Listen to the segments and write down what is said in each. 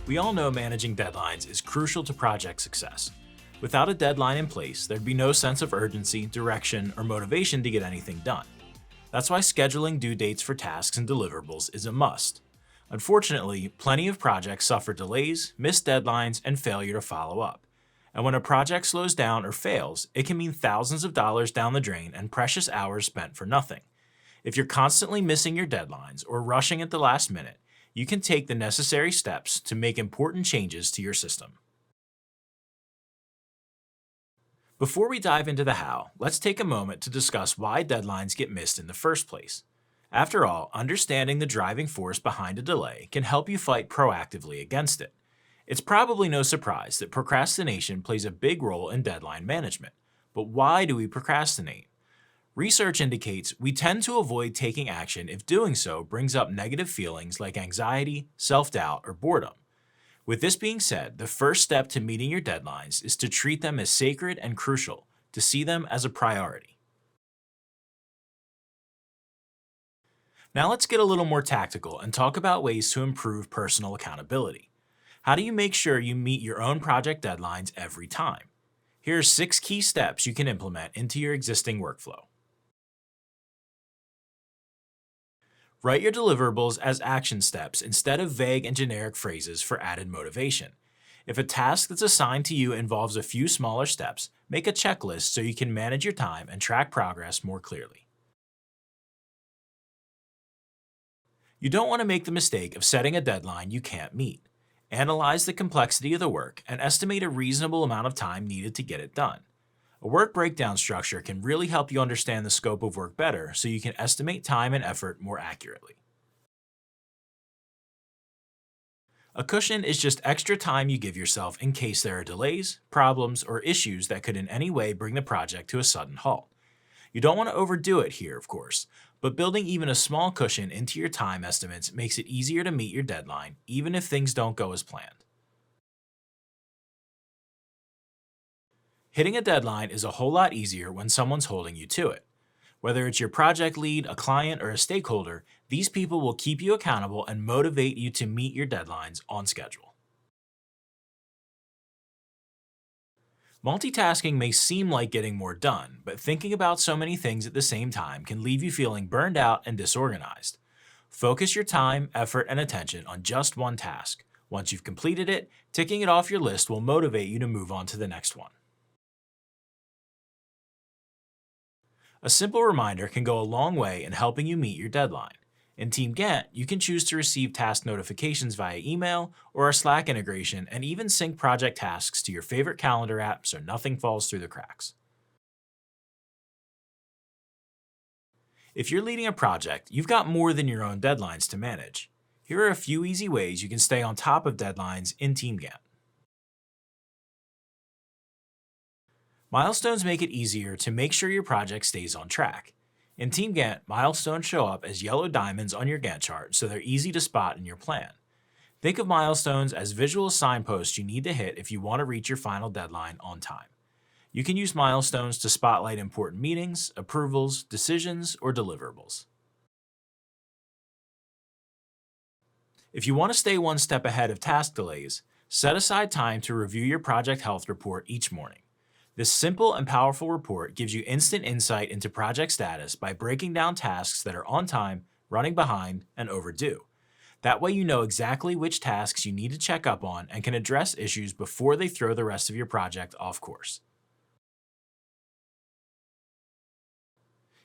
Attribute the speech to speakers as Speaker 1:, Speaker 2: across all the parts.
Speaker 1: We all know managing deadlines is crucial to project success. Without a deadline in place, there'd be no sense of urgency, direction, or motivation to get anything done. That's why scheduling due dates for tasks and deliverables is a must. Unfortunately, plenty of projects suffer delays, missed deadlines, and failure to follow up. And when a project slows down or fails, it can mean thousands of dollars down the drain and precious hours spent for nothing. If you're constantly missing your deadlines or rushing at the last minute, you can take the necessary steps to make important changes to your system. Before we dive into the how, let's take a moment to discuss why deadlines get missed in the first place. After all, understanding the driving force behind a delay can help you fight proactively against it. It's probably no surprise that procrastination plays a big role in deadline management. But why do we procrastinate? Research indicates we tend to avoid taking action if doing so brings up negative feelings like anxiety, self-doubt, or boredom. With this being said, the first step to meeting your deadlines is to treat them as sacred and crucial, to see them as a priority. Now let's get a little more tactical and talk about ways to improve personal accountability. How do you make sure you meet your own project deadlines every time? Here are 6 key steps you can implement into your existing workflow. Write your deliverables as action steps instead of vague and generic phrases for added motivation. If a task that's assigned to you involves a few smaller steps, make a checklist so you can manage your time and track progress more clearly. You don't want to make the mistake of setting a deadline you can't meet. Analyze the complexity of the work and estimate a reasonable amount of time needed to get it done. A work breakdown structure can really help you understand the scope of work better so you can estimate time and effort more accurately. A cushion is just extra time you give yourself in case there are delays, problems, or issues that could in any way bring the project to a sudden halt. You don't want to overdo it here, of course, but building even a small cushion into your time estimates makes it easier to meet your deadline, even if things don't go as planned. Hitting a deadline is a whole lot easier when someone's holding you to it. Whether it's your project lead, a client, or a stakeholder, these people will keep you accountable and motivate you to meet your deadlines on schedule. Multitasking may seem like getting more done, but thinking about so many things at the same time can leave you feeling burned out and disorganized. Focus your time, effort, and attention on just one task. Once you've completed it, ticking it off your list will motivate you to move on to the next one. A simple reminder can go a long way in helping you meet your deadline. In TeamGantt, you can choose to receive task notifications via email or our Slack integration and even sync project tasks to your favorite calendar app so nothing falls through the cracks. If you're leading a project, you've got more than your own deadlines to manage. Here are a few easy ways you can stay on top of deadlines in TeamGantt. Milestones make it easier to make sure your project stays on track. In TeamGantt, milestones show up as yellow diamonds on your Gantt chart so they're easy to spot in your plan. Think of milestones as visual signposts you need to hit if you want to reach your final deadline on time. You can use milestones to spotlight important meetings, approvals, decisions, or deliverables. If you want to stay one step ahead of task delays, set aside time to review your project health report each morning. This simple and powerful report gives you instant insight into project status by breaking down tasks that are on time, running behind, and overdue. That way you know exactly which tasks you need to check up on and can address issues before they throw the rest of your project off course.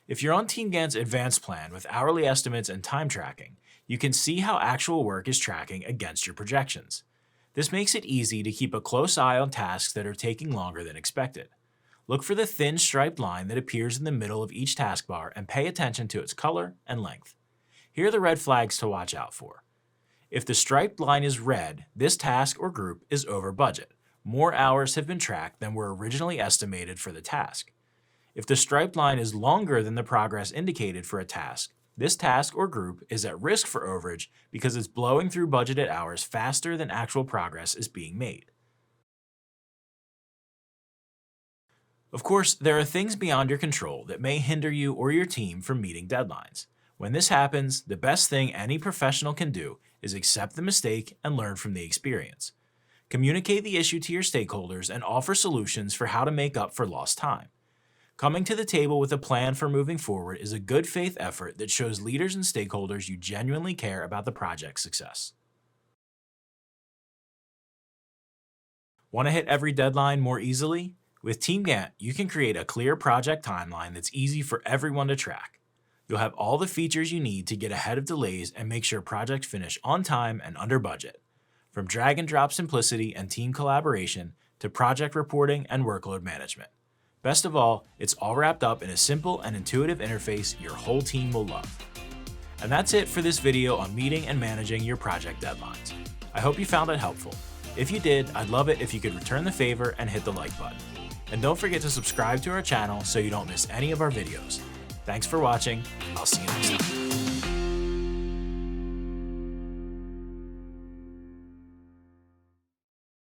Speaker 1: If you're on TeamGantt's advanced plan with hourly estimates and time tracking, you can see how actual work is tracking against your projections. This makes it easy to keep a close eye on tasks that are taking longer than expected. Look for the thin striped line that appears in the middle of each taskbar and pay attention to its color and length. Here are the red flags to watch out for. If the striped line is red, this task or group is over budget. More hours have been tracked than were originally estimated for the task. If the striped line is longer than the progress indicated for a task, this task or group is at risk for overage because it's blowing through budgeted hours faster than actual progress is being made. Of course, there are things beyond your control that may hinder you or your team from meeting deadlines. When this happens, the best thing any professional can do is accept the mistake and learn from the experience. Communicate the issue to your stakeholders and offer solutions for how to make up for lost time. Coming to the table with a plan for moving forward is a good faith effort that shows leaders and stakeholders you genuinely care about the project's success. Want to hit every deadline more easily? With TeamGantt, you can create a clear project timeline that's easy for everyone to track. You'll have all the features you need to get ahead of delays and make sure projects finish on time and under budget. From drag and drop simplicity and team collaboration to project reporting and workload management. Best of all, it's all wrapped up in a simple and intuitive interface your whole team will love. And that's it for this video on meeting and managing your project deadlines. I hope you found it helpful. If you did, I'd love it if you could return the favor and hit the like button. And don't forget to subscribe to our channel so you don't miss any of our videos. Thanks for watching. I'll see you next time.